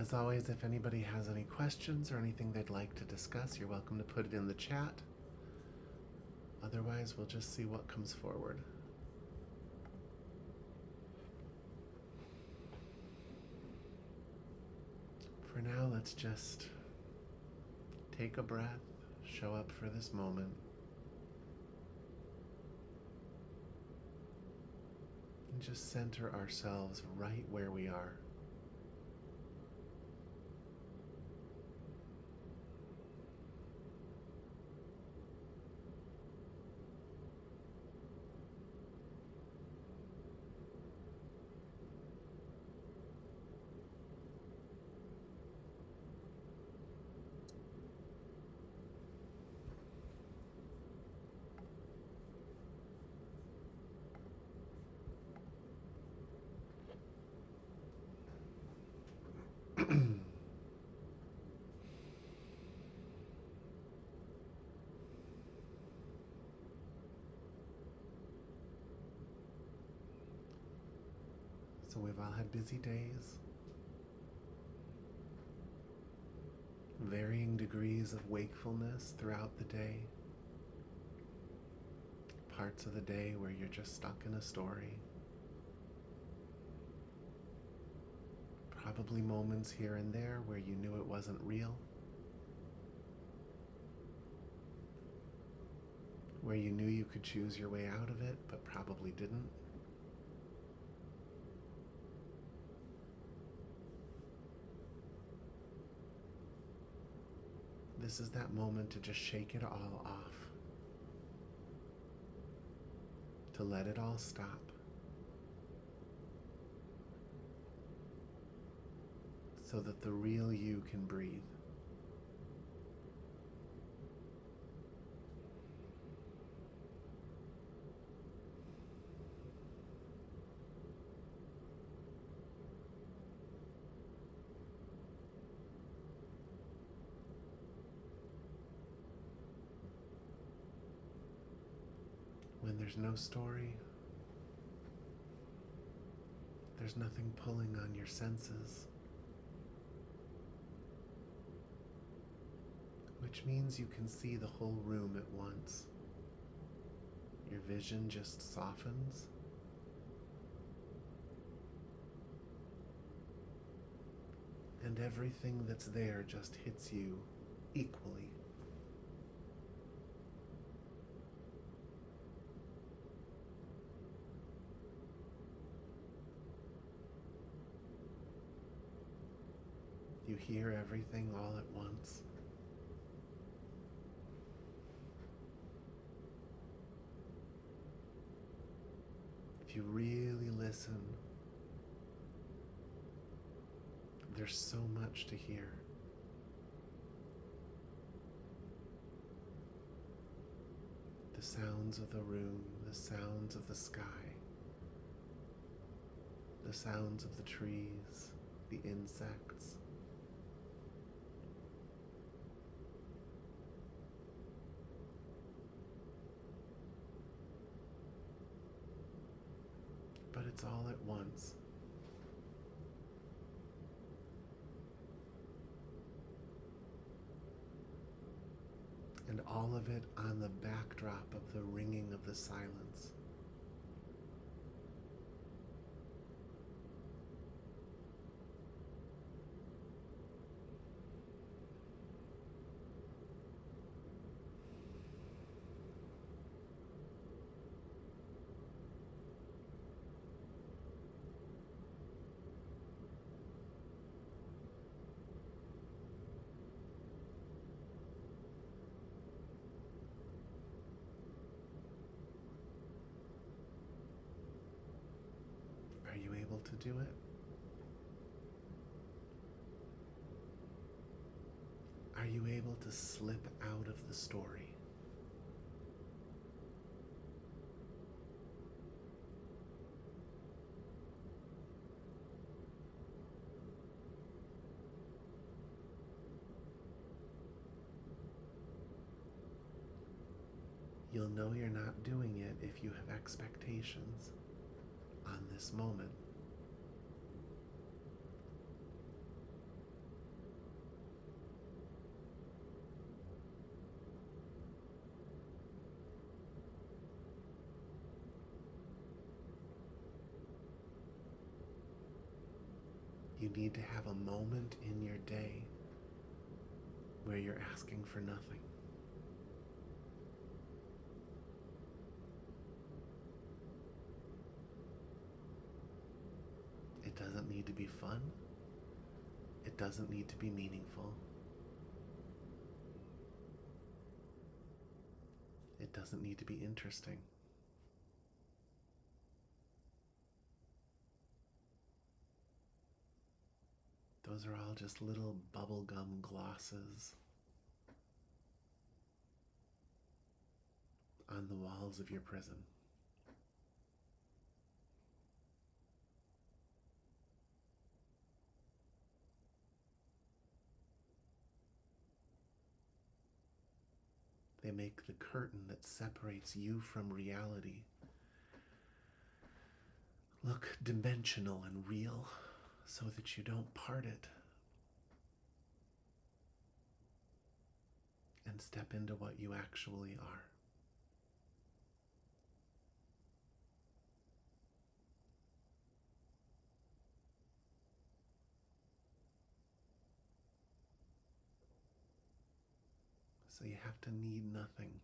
As always, if anybody has any questions or anything they'd like to discuss, you're welcome to put it in the chat. Otherwise, we'll just see what comes forward. For now, let's just take a breath, show up for this moment, and just center ourselves right where we are. So we've all had busy days, varying degrees of wakefulness throughout the day, parts of the day where you're just stuck in a story, probably moments here and there where you knew it wasn't real, where you knew you could choose your way out of it but probably didn't. This is that moment to just shake it all off, to let it all stop, so that the real you can breathe. When there's no story, there's nothing pulling on your senses, which means you can see the whole room at once. Your vision just softens, and everything that's there just hits you equally. You hear everything all at once. If you really listen, there's so much to hear. The sounds of the room, the sounds of the sky, the sounds of the trees, the insects. But it's all at once. And all of it on the backdrop of the ringing of the silence. Are you able to do it? Are you able to slip out of the story? You'll know you're not doing it if you have expectations on this moment. You need to have a moment in your day where you're asking for nothing. It doesn't need to be fun. It doesn't need to be meaningful. It doesn't need to be interesting. Those are all just little bubblegum glosses on the walls of your prison. They make the curtain that separates you from reality look dimensional and real so that you don't part it and step into what you actually are. So you have to need nothing.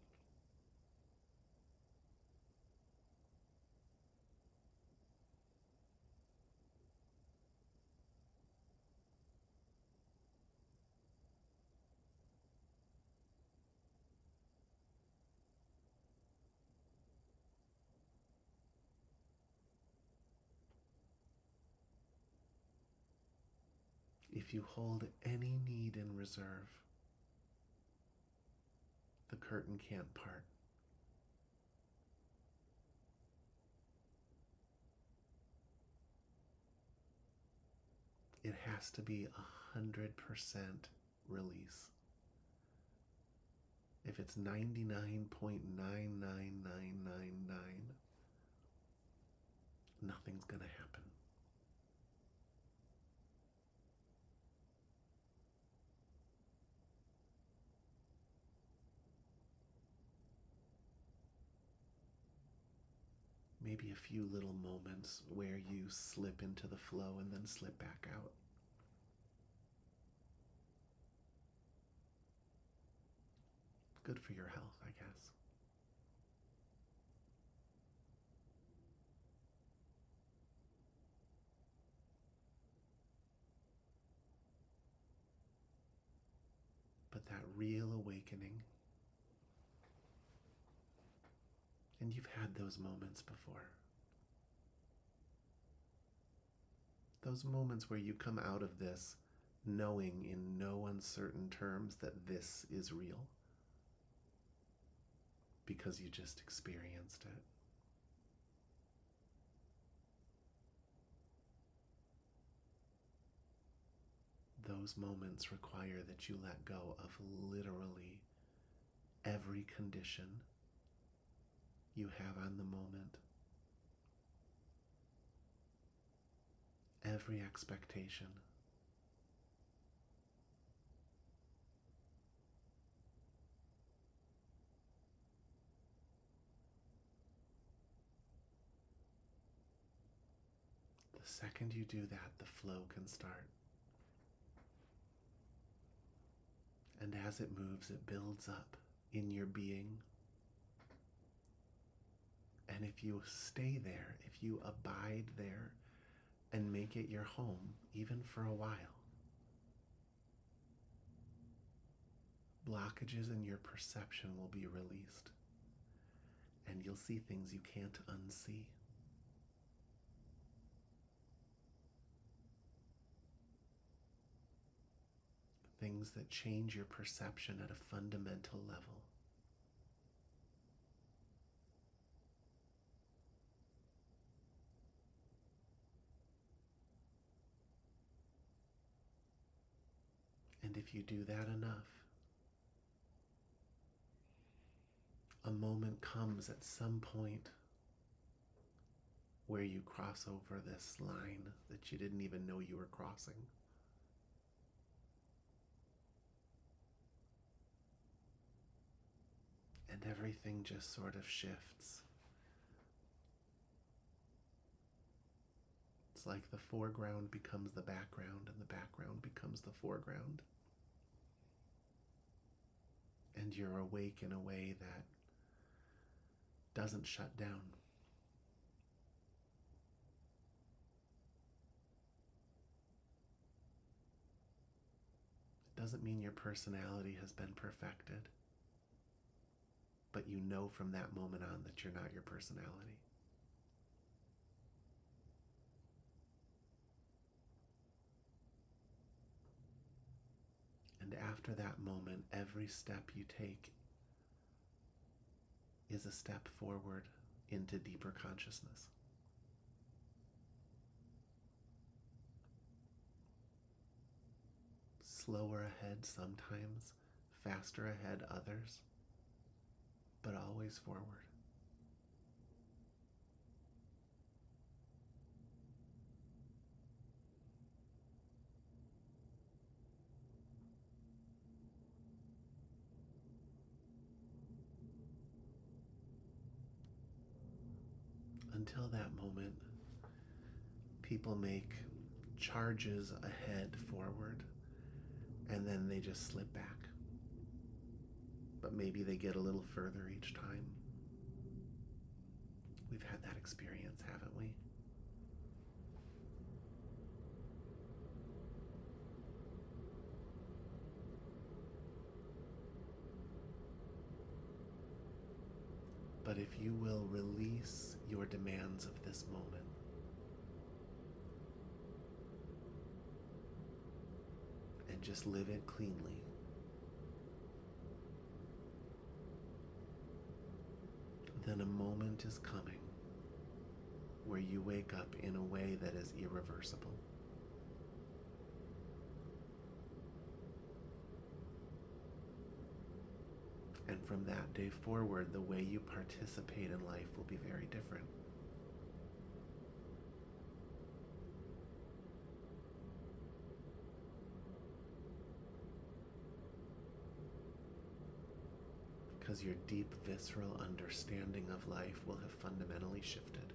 If you hold any need in reserve, the curtain can't part. It has to be 100% release. If it's 99.99999, nothing's going to happen. Maybe a few little moments where you slip into the flow and then slip back out. Good for your health, I guess. But that real awakening, and you've had those moments before. Those moments where you come out of this knowing in no uncertain terms that this is real because you just experienced it. Those moments require that you let go of literally every condition you have on the moment, every expectation. The second you do that, the flow can start. And as it moves, it builds up in your being. And if you stay there, if you abide there and make it your home, even for a while, blockages in your perception will be released. And you'll see things you can't unsee. Things that change your perception at a fundamental level. And if you do that enough, a moment comes at some point where you cross over this line that you didn't even know you were crossing. And everything just sort of shifts. It's like the foreground becomes the background and the background becomes the foreground. And you're awake in a way that doesn't shut down. It doesn't mean your personality has been perfected, but you know from that moment on that you're not your personality. And after that moment, every step you take is a step forward into deeper consciousness. Slower ahead sometimes, faster ahead others, but always forward. Until that moment, people make charges ahead forward, and then they just slip back. But maybe they get a little further each time. We've had that experience, haven't we? But if you will release your demands of this moment, and just live it cleanly, then a moment is coming where you wake up in a way that is irreversible. And from that day forward, the way you participate in life will be very different. Because your deep, visceral understanding of life will have fundamentally shifted.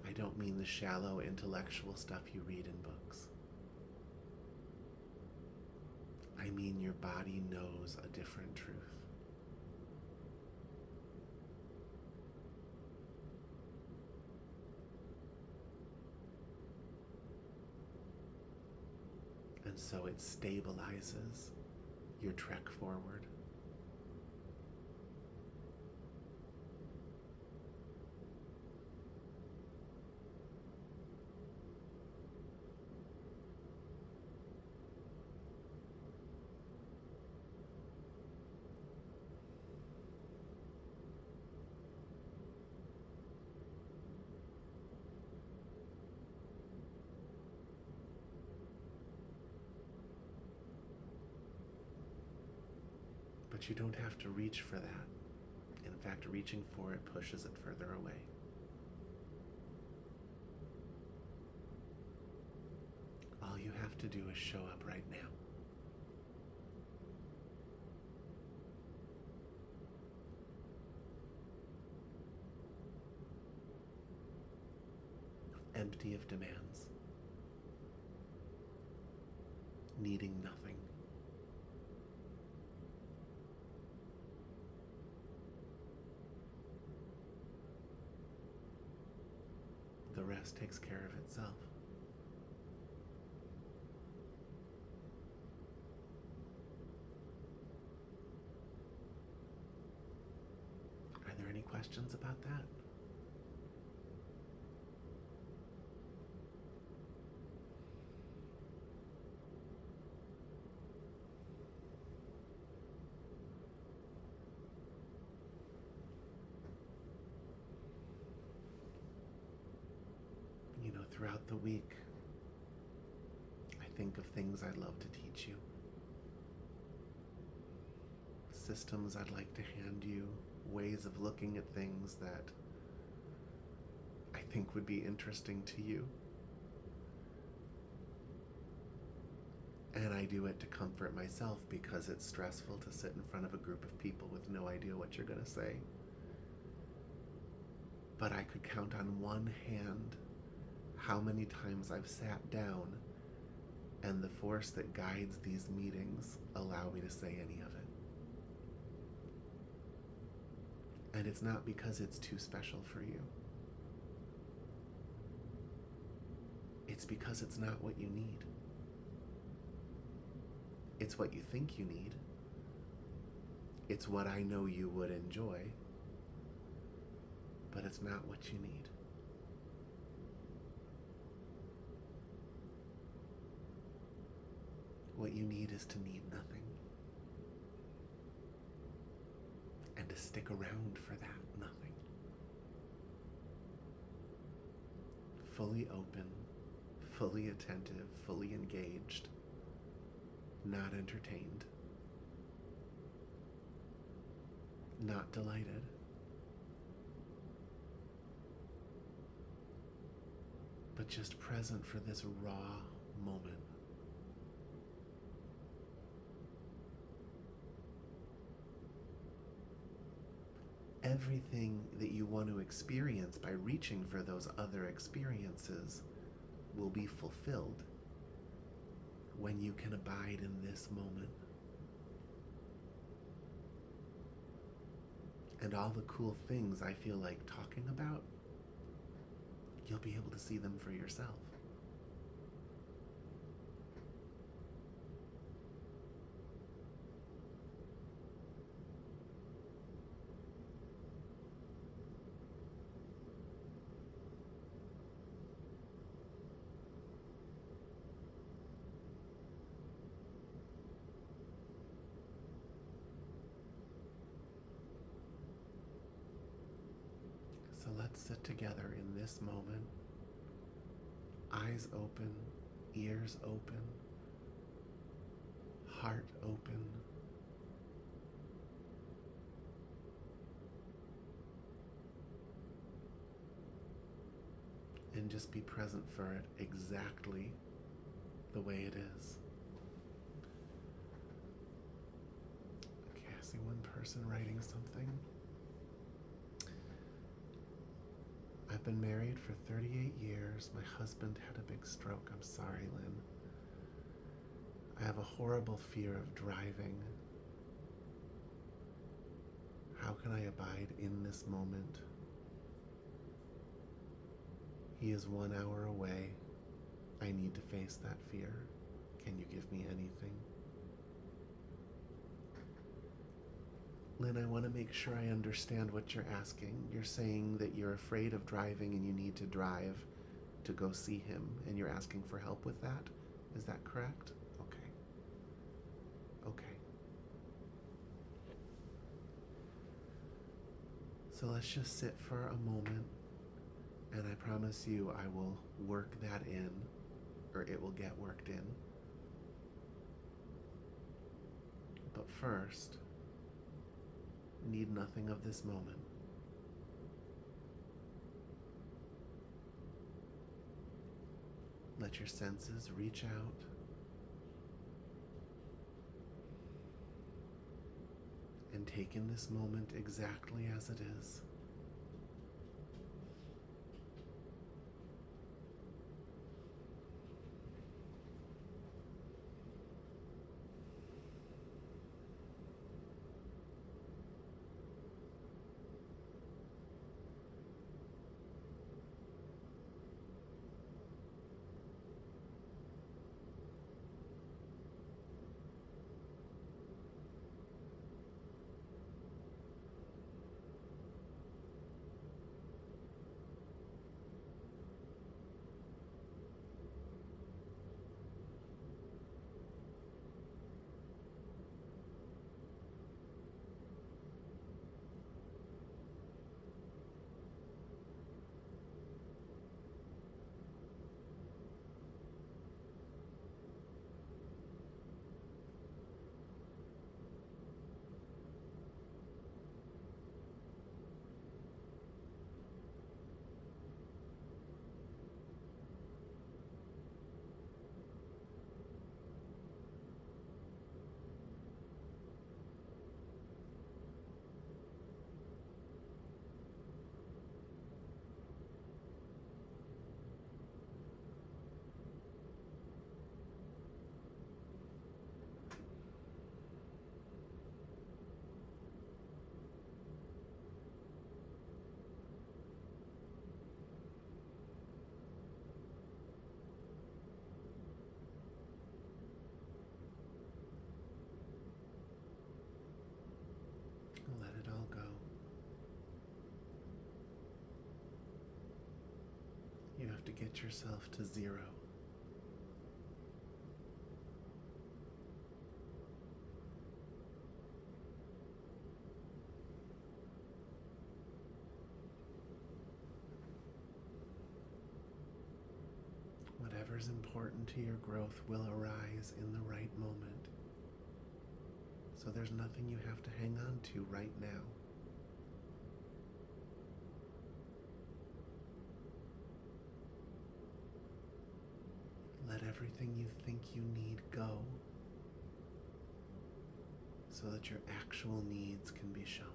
I don't mean the shallow intellectual stuff you read in books. I mean your body knows a different truth. And so it stabilizes your trek forward. But you don't have to reach for that. In fact, reaching for it pushes it further away. All you have to do is show up right now. Empty of demands, needing nothing. The rest takes care of itself. Are there any questions about that? Throughout the week, I think of things I'd love to teach you, systems I'd like to hand you, ways of looking at things that I think would be interesting to you. And I do it to comfort myself because it's stressful to sit in front of a group of people with no idea what you're going to say. but I could count on one hand how many times I've sat down and the force that guides these meetings allow me to say any of it. And it's not because it's too special for you. It's because it's not what you need. It's what you think you need. It's what I know you would enjoy, but it's not what you need. What you need is to need nothing. And to stick around for that nothing. Fully open, fully attentive, fully engaged, not entertained, not delighted, but just present for this raw moment. Everything that you want to experience by reaching for those other experiences will be fulfilled when you can abide in this moment. And all the cool things I feel like talking about, you'll be able to see them for yourself. So let's sit together in this moment, eyes open, ears open, heart open. And just be present for it exactly the way it is. Okay, I see one person writing something. I've been married for 38 years. My husband had a big stroke. I'm sorry, Lynn. I have a horrible fear of driving. How can I abide in this moment? He is 1 hour away. I need to face that fear. Can you give me anything? Lynn, I want to make sure I understand what you're asking. You're saying that you're afraid of driving and you need to drive to go see him, and you're asking for help with that? Is that correct? Okay. Okay. So let's just sit for a moment, and I promise you I will work that in, or it will get worked in. But first, need nothing of this moment. Let your senses reach out. And take in this moment exactly as it is. have to get yourself to 0. Whatever's important to your growth will arise in the right moment. So there's nothing you have to hang on to right now. Let everything you think you need go so that your actual needs can be shown.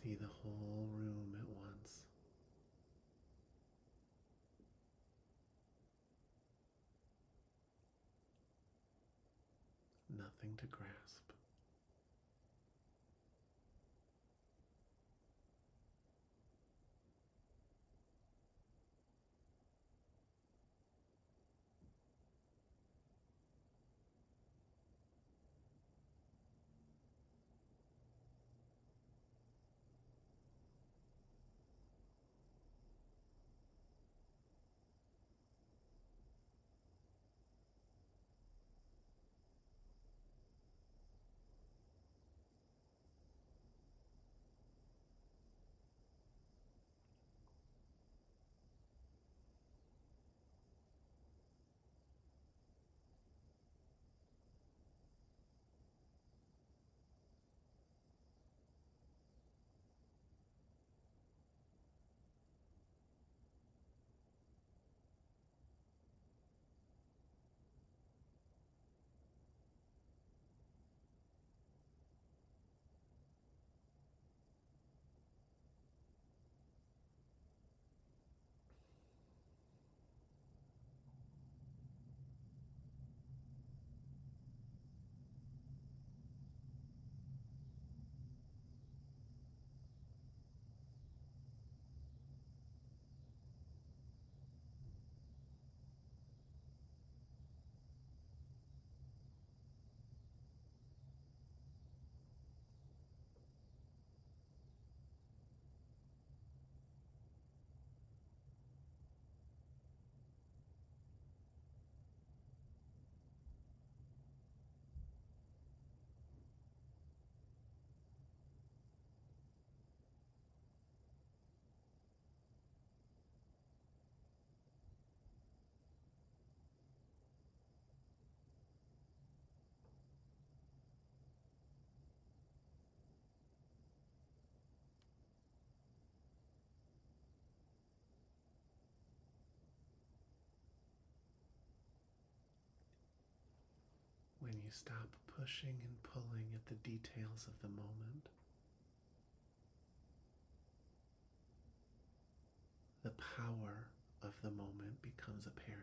See the whole room at once. Nothing to grasp. When you stop pushing and pulling at the details of the moment, the power of the moment becomes apparent.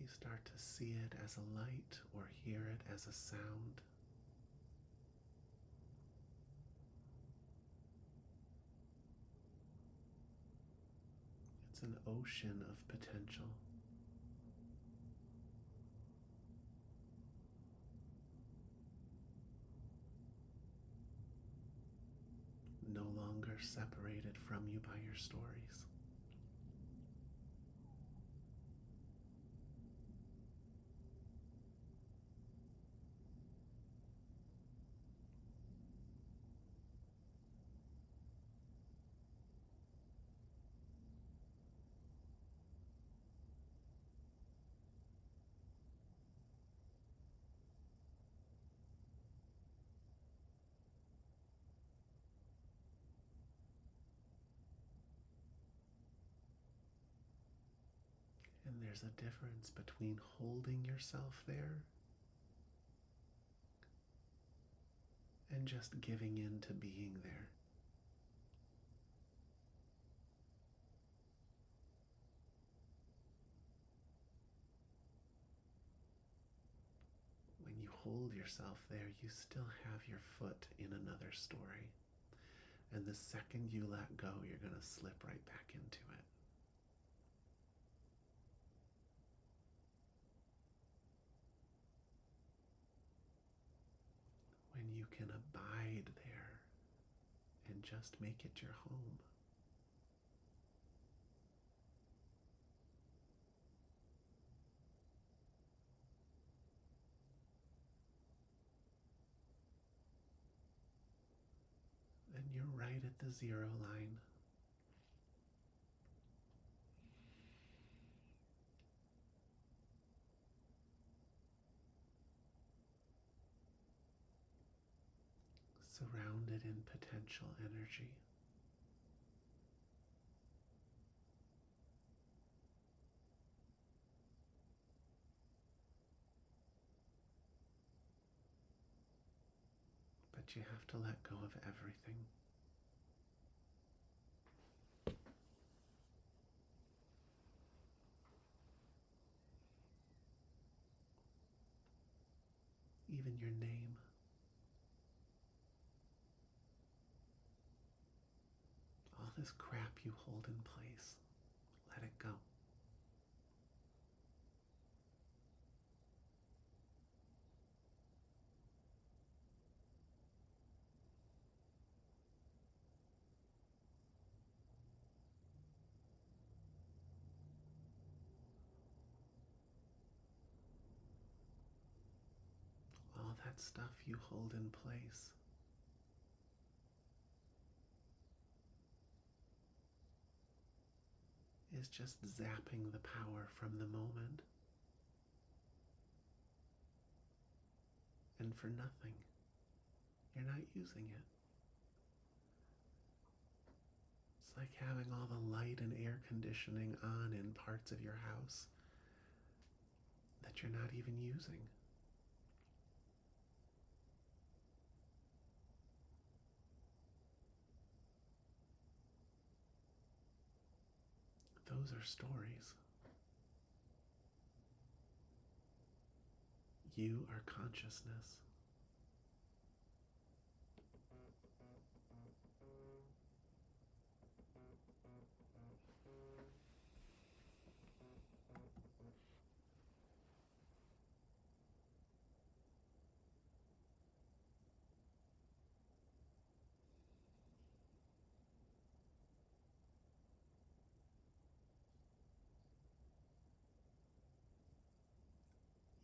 You start to see it as a light or hear it as a sound. It's an ocean of potential. No longer separated from you by your stories. And there's a difference between holding yourself there and just giving in to being there. When you hold yourself there, you still have your foot in another story. And the second you let go, you're going to slip right back into it. When you can abide there and just make it your home. And you're right at the 0 line. Surrounded in potential energy. But you have to let go of everything. Even your name. All this crap you hold in place. Let it go. All that stuff you hold in place is just zapping the power from the moment. And for nothing. You're not using it. It's like having all the light and air conditioning on in parts of your house that you're not even using. Those are stories. You are consciousness.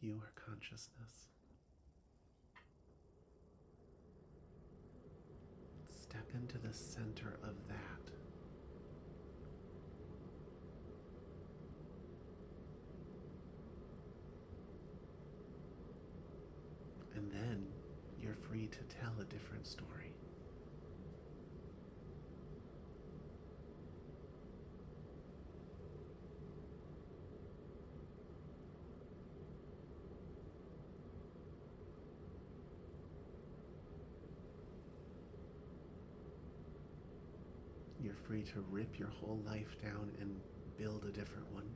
You are consciousness. Step into the center of that. And then you're free to tell a different story. free to rip your whole life down and build a different one.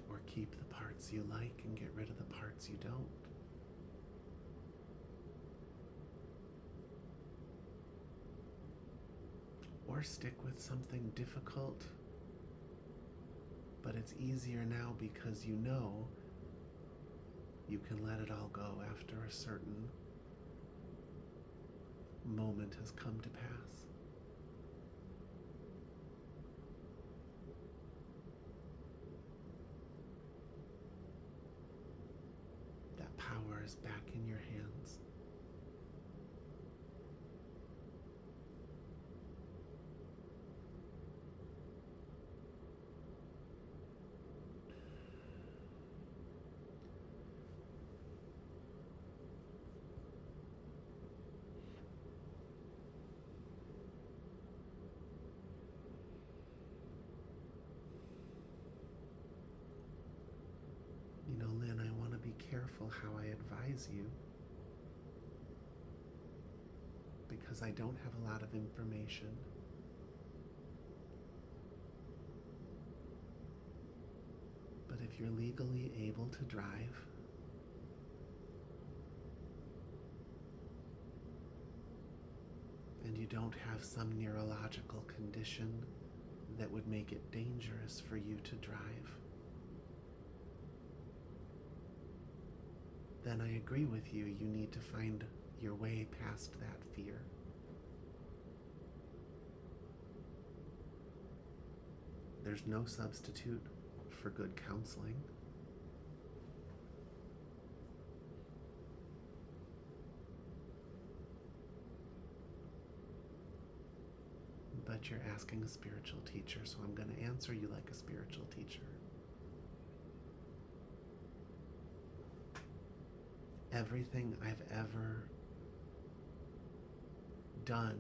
Or keep the parts you like and get rid of the parts you don't. Or stick with something difficult, but it's easier now because you know you can let it all go after a certain moment has come to pass. That power is back in your hands. You know, Lynn, I want to be careful how I advise you because I don't have a lot of information. But if you're legally able to drive, and you don't have some neurological condition that would make it dangerous for you to drive, then I agree with you. You need to find your way past that fear. There's no substitute for good counseling. But you're asking a spiritual teacher, so I'm going to answer you like a spiritual teacher. Everything I've ever done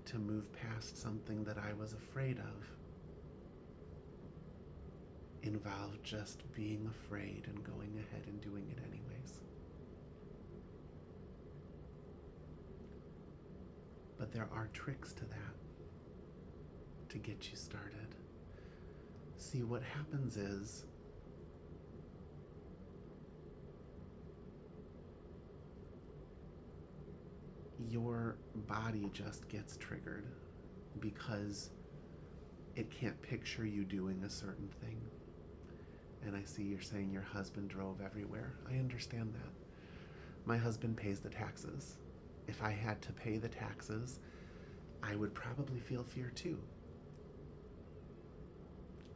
to move past something that I was afraid of involved just being afraid and going ahead and doing it anyways. But there are tricks to that to get you started. See, what happens is your body just gets triggered because it can't picture you doing a certain thing. And I see you're saying your husband drove everywhere. I understand that. My husband pays the taxes. If I had to pay the taxes, I would probably feel fear too.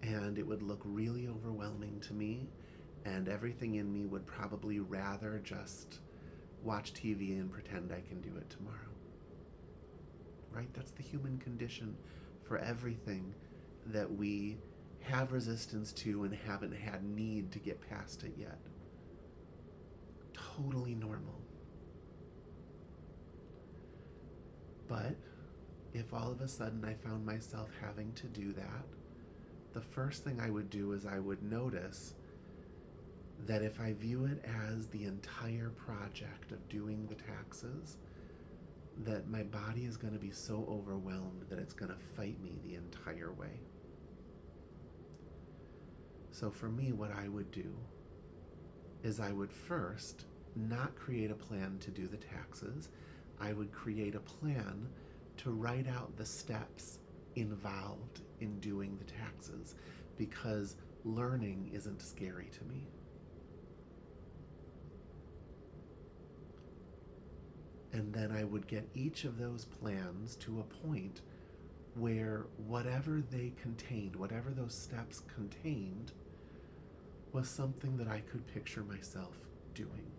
And it would look really overwhelming to me, and everything in me would probably rather just watch TV and pretend I can do it tomorrow. Right? That's the human condition for everything that we have resistance to and haven't had need to get past it yet. Totally normal. But if all of a sudden I found myself having to do that, the first thing I would do is I would notice that if I view it as the entire project of doing the taxes, that my body is going to be so overwhelmed that it's going to fight me the entire way. So for me, what I would do is I would first not create a plan to do the taxes. I would create a plan to write out the steps involved in doing the taxes, because learning isn't scary to me. And then I would get each of those plans to a point where whatever they contained, whatever those steps contained, was something that I could picture myself doing.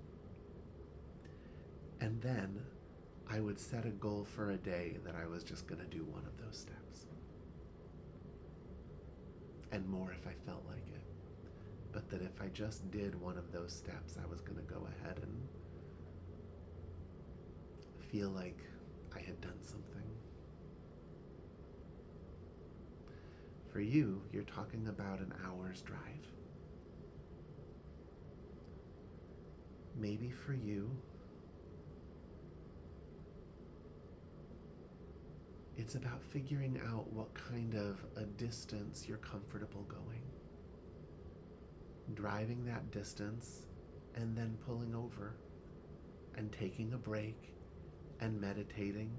And then I would set a goal for a day that I was just going to do one of those steps. And more if I felt like it. But that if I just did one of those steps, I was going to go ahead and feel like I had done something. For you, you're talking about an hour's drive. Maybe for you, It's about figuring out what kind of a distance you're comfortable going. Driving that distance and then pulling over and taking a break and meditating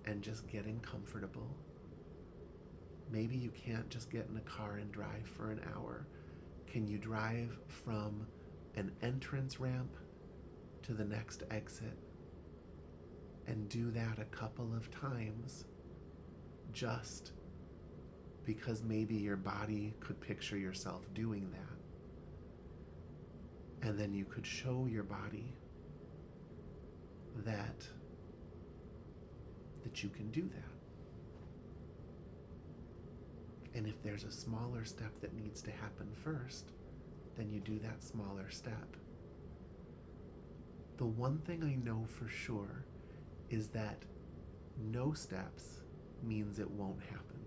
and just getting comfortable. Maybe you can't just get in a car and drive for an hour. Can you drive from an entrance ramp to the next exit and do that a couple of times, just because maybe your body could picture yourself doing that? And then you could show your body that you can do that. And if there's a smaller step that needs to happen first, then you do that smaller step. The one thing I know for sure is that no steps means it won't happen.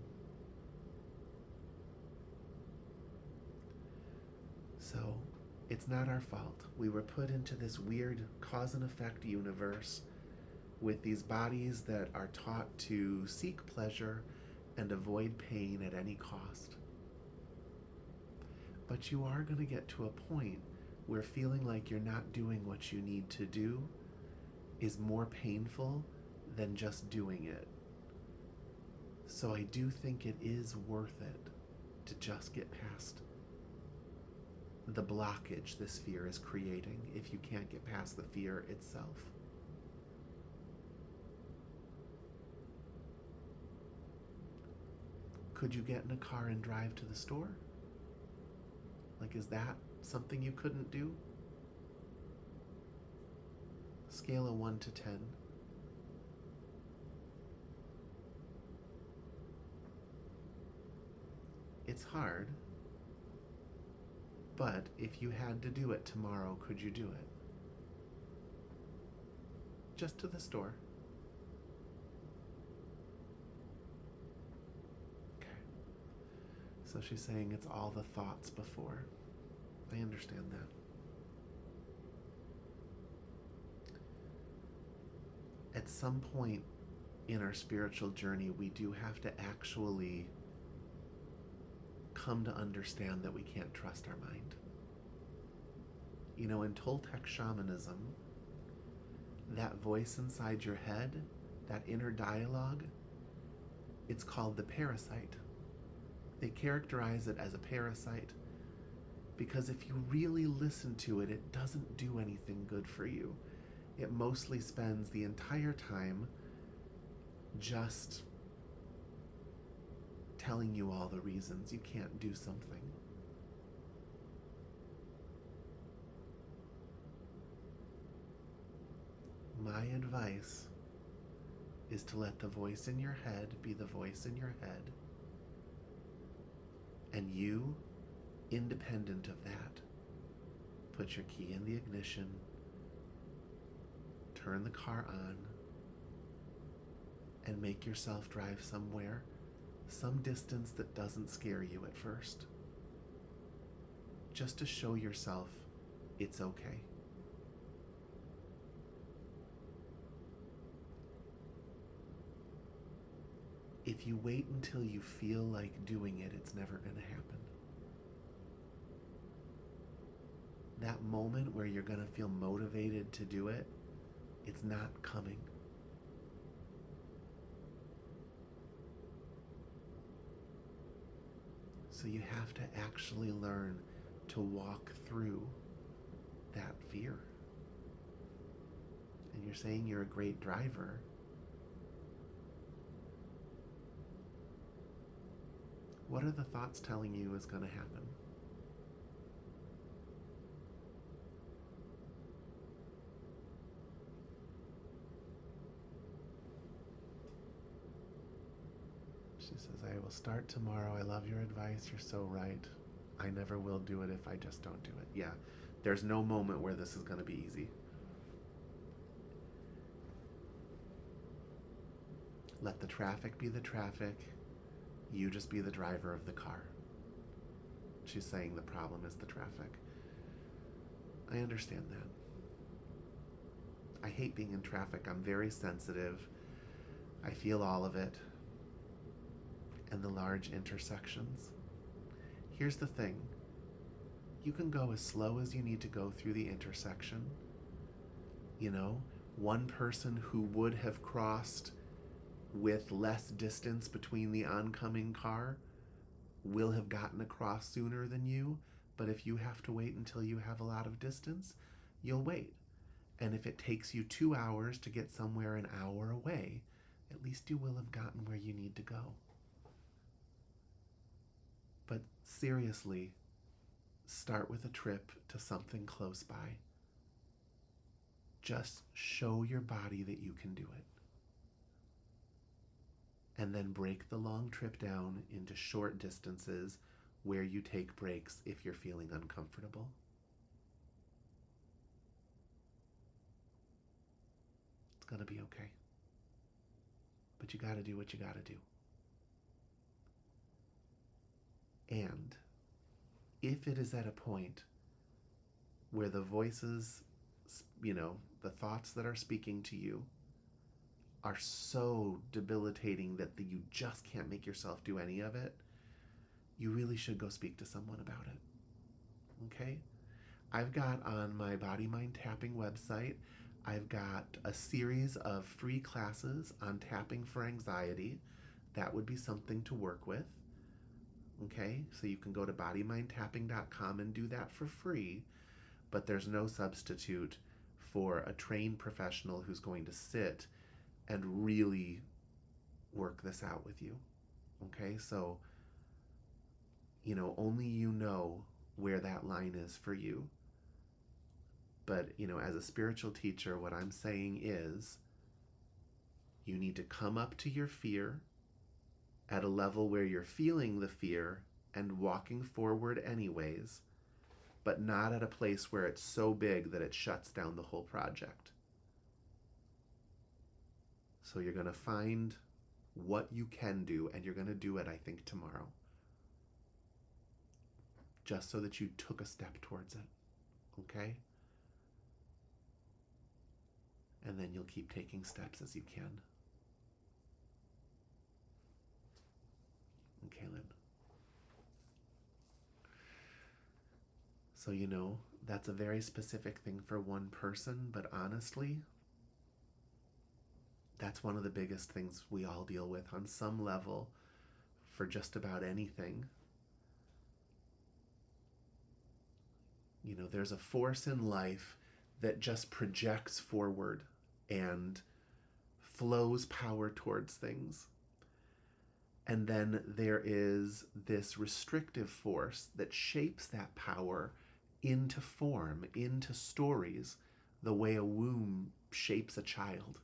So it's not our fault. We were put into this weird cause and effect universe with these bodies that are taught to seek pleasure and avoid pain at any cost. But you are going to get to a point where feeling like you're not doing what you need to do is more painful than just doing it. So I do think it is worth it to just get past the blockage this fear is creating if you can't get past the fear itself. Could you get in a car and drive to the store? Like, is that something you couldn't do? Scale of 1 to 10. It's hard, but if you had to do it tomorrow, could you do it? Just to the store. So she's saying it's all the thoughts before. I understand that. At some point in our spiritual journey, we do have to actually come to understand that we can't trust our mind. You know, in Toltec shamanism, that voice inside your head, that inner dialogue, it's called the parasite. They characterize it as a parasite because if you really listen to it, it doesn't do anything good for you. It mostly spends the entire time just telling you all the reasons you can't do something. My advice is to let the voice in your head be the voice in your head, and you, independent of that, put your key in the ignition, turn the car on, and make yourself drive somewhere, some distance that doesn't scare you at first. Just to show yourself it's okay. If you wait until you feel like doing it, it's never going to happen. That moment where you're going to feel motivated to do it, it's not coming. So you have to actually learn to walk through that fear. And you're saying you're a great driver. What are the thoughts telling you is going to happen? She says, I will start tomorrow. I love your advice. You're so right. I never will do it if I just don't do it. Yeah, there's no moment where this is going to be easy. Let the traffic be the traffic. You just be the driver of the car. She's saying the problem is the traffic. I understand that. I hate being in traffic. I'm very sensitive. I feel all of it. and the large intersections. Here's the thing. You can go as slow as you need to go through the intersection. You know, one person who would have crossed with less distance between the oncoming car will have gotten across sooner than you, but if you have to wait until you have a lot of distance, you'll wait. And if it takes you 2 hours to get somewhere an hour away, at least you will have gotten where you need to go. But seriously, start with a trip to something close by. Just show your body that you can do it. And then break the long trip down into short distances where you take breaks if you're feeling uncomfortable. It's going to be okay. But you got to do what you got to do. And if it is at a point where the voices, the thoughts that are speaking to you are so debilitating that you just can't make yourself do any of it, you really should go speak to someone about it. Okay? I've got on my Body Mind Tapping website, I've got a series of free classes on tapping for anxiety. That would be something to work with. Okay? So you can go to bodymindtapping.com and do that for free, but there's no substitute for a trained professional who's going to sit and really work this out with you. Okay? So, only you know where that line is for you. But, as a spiritual teacher, what I'm saying is you need to come up to your fear at a level where you're feeling the fear and walking forward anyways, but not at a place where it's so big that it shuts down the whole project. So you're going to find what you can do, and you're going to do it, I think, tomorrow. Just so that you took a step towards it. Okay? And then you'll keep taking steps as you can. Okay, Lynn. So, that's a very specific thing for one person, but honestly, that's one of the biggest things we all deal with on some level for just about anything. There's a force in life that just projects forward and flows power towards things. And then there is this restrictive force that shapes that power into form, into stories, the way a womb shapes a child.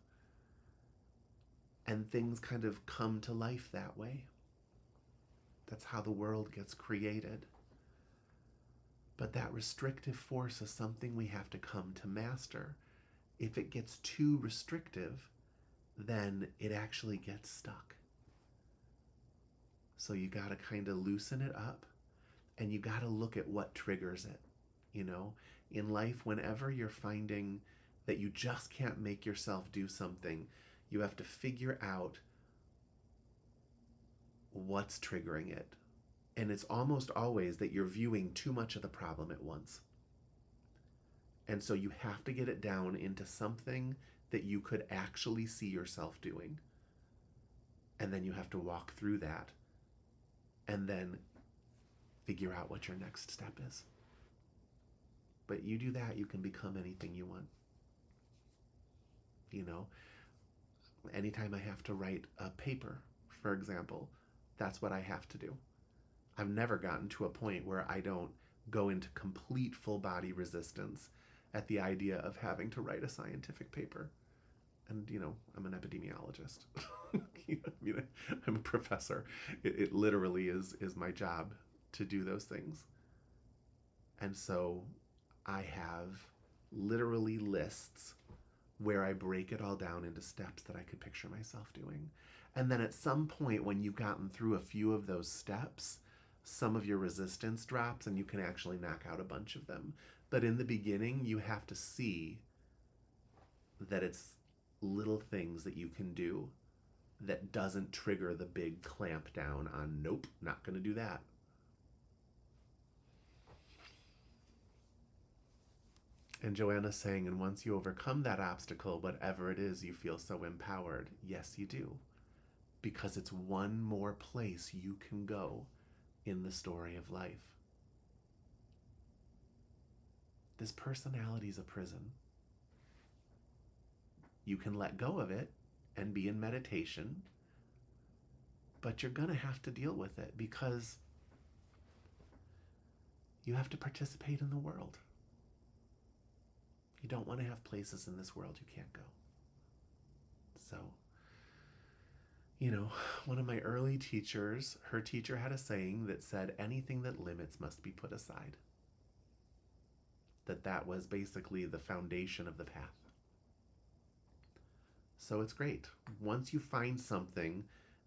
And things kind of come to life that way. That's how the world gets created. But that restrictive force is something we have to come to master. If it gets too restrictive, then it actually gets stuck. So you got to kind of loosen it up, and you got to look at what triggers it. In life, whenever you're finding that you just can't make yourself do something, you have to figure out what's triggering it. And it's almost always that you're viewing too much of the problem at once. And so you have to get it down into something that you could actually see yourself doing. And then you have to walk through that and then figure out what your next step is. But you do that, you can become anything you want. Anytime I have to write a paper, for example, that's what I have to do. I've never gotten to a point where I don't go into complete full body resistance at the idea of having to write a scientific paper. And, I'm an epidemiologist. I'm a professor. It literally is my job to do those things. And so I have literally lists where I break it all down into steps that I could picture myself doing. And then at some point, when you've gotten through a few of those steps, some of your resistance drops and you can actually knock out a bunch of them. But in the beginning, you have to see that it's little things that you can do that doesn't trigger the big clamp down on, nope, not going to do that. And Joanna's saying, and once you overcome that obstacle, whatever it is, you feel so empowered. Yes, you do. Because it's one more place you can go in the story of life. This personality is a prison. You can let go of it and be in meditation, but you're going to have to deal with it because you have to participate in the world. You don't want to have places in this world you can't go. So, one of my early teachers, her teacher had a saying that said, anything that limits must be put aside. That was basically the foundation of the path. So it's great. Once you find something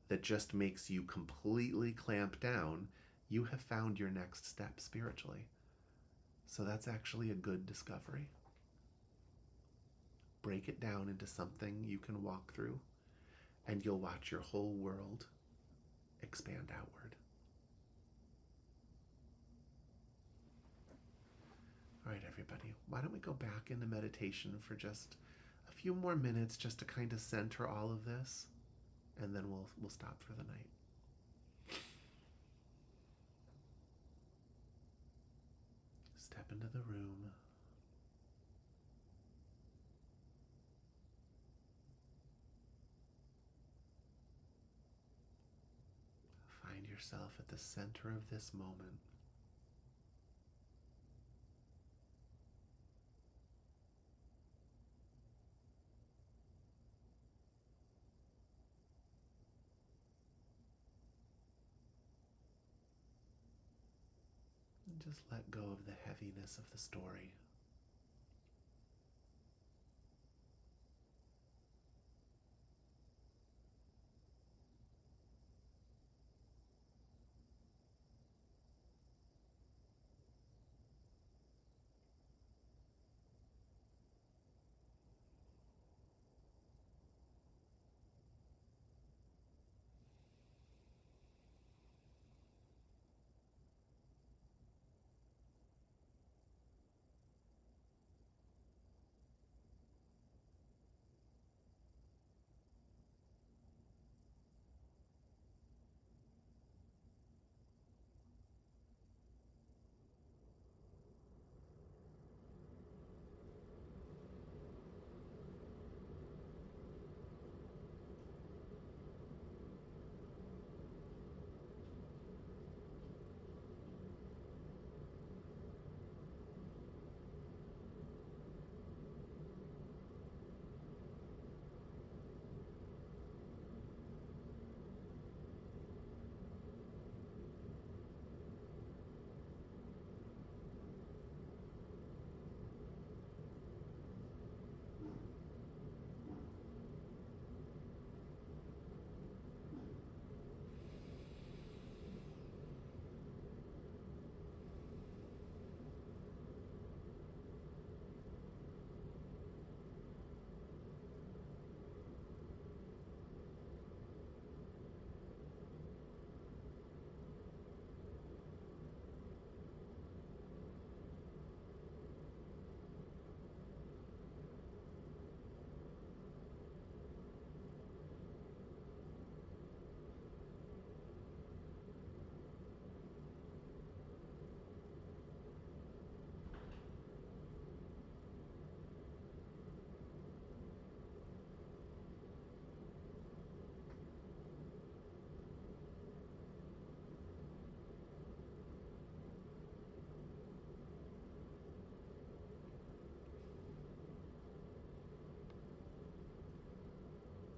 that just makes you completely clamp down, you have found your next step spiritually. So that's actually a good discovery. Break it down into something you can walk through, and you'll watch your whole world expand outward. All right, everybody, why don't we go back into meditation for just a few more minutes just to kind of center all of this, and then we'll stop for the night. Step into the room. Find yourself at the center of this moment. And just let go of the heaviness of the story.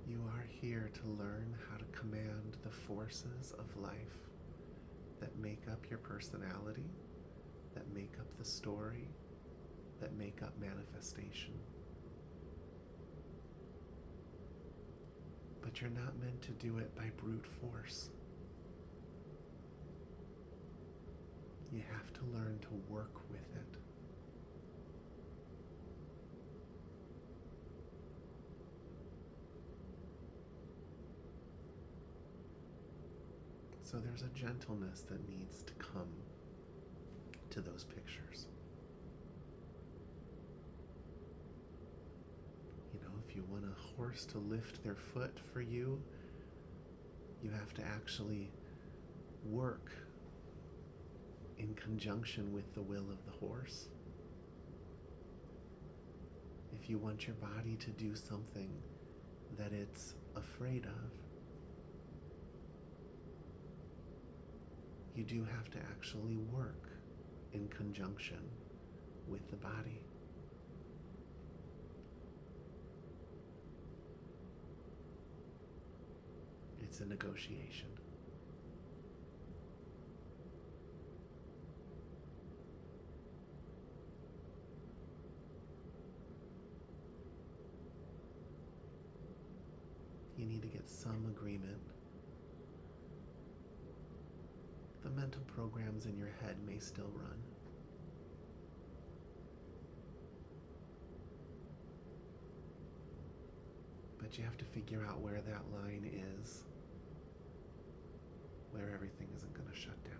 You are here to learn how to command the forces of life that make up your personality, that make up the story, that make up manifestation. But you're not meant to do it by brute force. You have to learn to work with it. So there's a gentleness that needs to come to those pictures. You know, if you want a horse to lift their foot for you, you have to actually work in conjunction with the will of the horse. If you want your body to do something that it's afraid of, you do have to actually work in conjunction with the body. It's a negotiation. You need to get some agreement. The mental programs in your head may still run. But you have to figure out where that line is, where everything isn't going to shut down.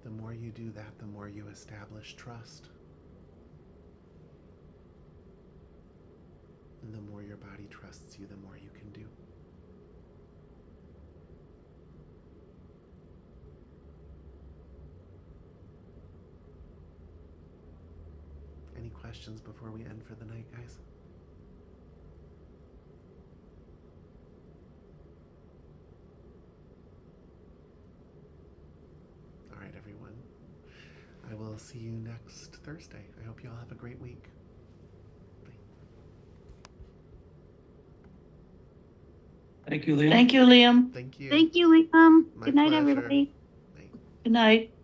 The more you do that, the more you establish trust. And the more your body trusts you, the more you can do. Any questions before we end for the night, guys? All right, everyone. I will see you next Thursday. I hope you all have a great week. Thank you, Liam. Thank you, Liam. Thank you. Thank you, Liam. My Good night, pleasure. everybody. Night. Good night.